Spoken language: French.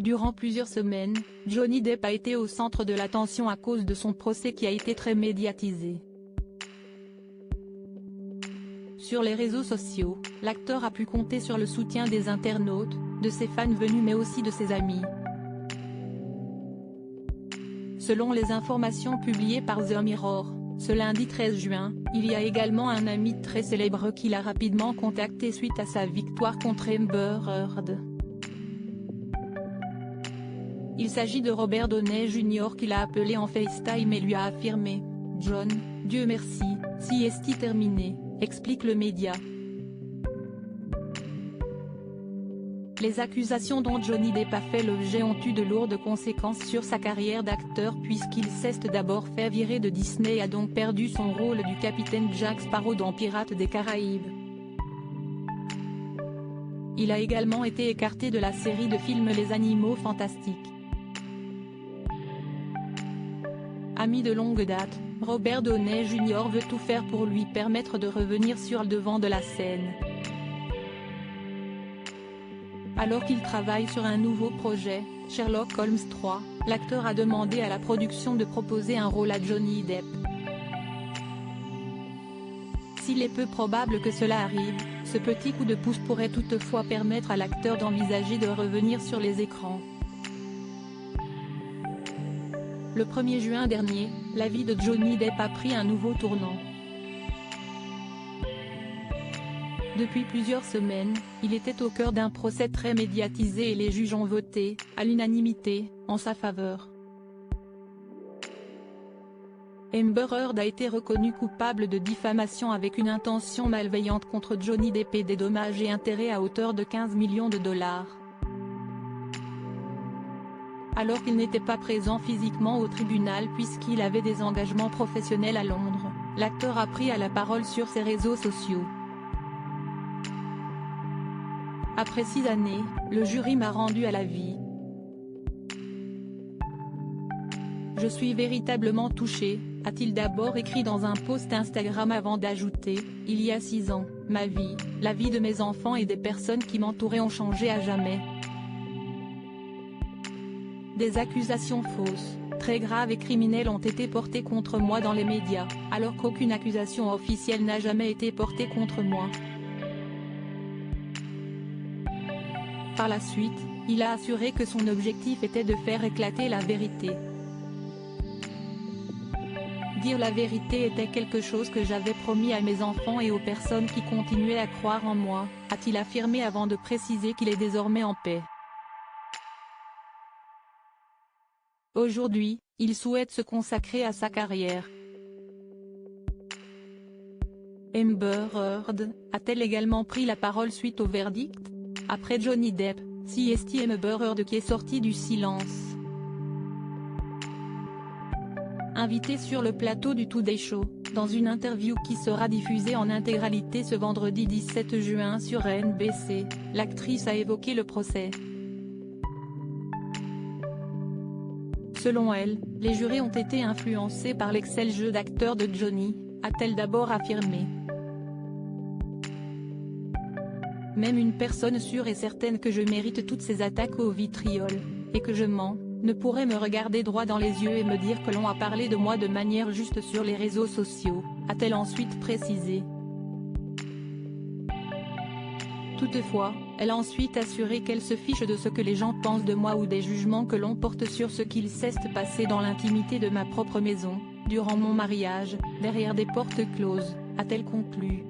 Durant plusieurs semaines, Johnny Depp a été au centre de l'attention à cause de son procès qui a été très médiatisé. Sur les réseaux sociaux, l'acteur a pu compter sur le soutien des internautes, de ses fans venus mais aussi de ses amis. Selon les informations publiées par The Mirror, ce lundi 13 juin, il y a également un ami très célèbre qui l'a rapidement contacté suite à sa victoire contre Amber Heard. Il s'agit de Robert Downey Jr. qui l'a appelé en FaceTime et lui a affirmé « John, Dieu merci, si est terminé », explique le média. Les accusations dont Johnny Depp a fait l'objet ont eu de lourdes conséquences sur sa carrière d'acteur puisqu'il s'est d'abord fait virer de Disney et a donc perdu son rôle du capitaine Jack Sparrow dans Pirates des Caraïbes. Il a également été écarté de la série de films Les Animaux Fantastiques. Ami de longue date, Robert Downey Jr. veut tout faire pour lui permettre de revenir sur le devant de la scène. Alors qu'il travaille sur un nouveau projet, Sherlock Holmes 3, l'acteur a demandé à la production de proposer un rôle à Johnny Depp. S'il est peu probable que cela arrive, ce petit coup de pouce pourrait toutefois permettre à l'acteur d'envisager de revenir sur les écrans. Le 1er juin dernier, la vie de Johnny Depp a pris un nouveau tournant. Depuis plusieurs semaines, il était au cœur d'un procès très médiatisé et les juges ont voté, à l'unanimité, en sa faveur. Amber Heard a été reconnue coupable de diffamation avec une intention malveillante contre Johnny Depp et des dommages et intérêts à hauteur de 15 millions de $. Alors qu'il n'était pas présent physiquement au tribunal puisqu'il avait des engagements professionnels à Londres, l'acteur a pris à la parole sur ses réseaux sociaux. Après 6 années, le jury m'a rendu à la vie. Je suis véritablement touché, a-t-il d'abord écrit dans un post Instagram avant d'ajouter « Il y a 6 ans, ma vie, la vie de mes enfants et des personnes qui m'entouraient ont changé à jamais. Des accusations fausses, très graves et criminelles ont été portées contre moi dans les médias, alors qu'aucune accusation officielle n'a jamais été portée contre moi. » Par la suite, il a assuré que son objectif était de faire éclater la vérité. Dire la vérité était quelque chose que j'avais promis à mes enfants et aux personnes qui continuaient à croire en moi, a-t-il affirmé avant de préciser qu'il est désormais en paix. Aujourd'hui, il souhaite se consacrer à sa carrière. Amber Heard a-t-elle également pris la parole suite au verdict? Après Johnny Depp, c'est Amber Heard qui est sortie du silence. Invitée sur le plateau du Today Show, dans une interview qui sera diffusée en intégralité ce vendredi 17 juin sur NBC, l'actrice a évoqué le procès. Selon elle, les jurés ont été influencés par l'excellent jeu d'acteur de Johnny, a-t-elle d'abord affirmé. Même une personne sûre et certaine que je mérite toutes ces attaques au vitriol, et que je mens, ne pourrait me regarder droit dans les yeux et me dire que l'on a parlé de moi de manière juste sur les réseaux sociaux, a-t-elle ensuite précisé. Toutefois, elle a ensuite assuré qu'elle se fiche de ce que les gens pensent de moi ou des jugements que l'on porte sur ce qu'il s'est passé dans l'intimité de ma propre maison, durant mon mariage, derrière des portes closes, a-t-elle conclu.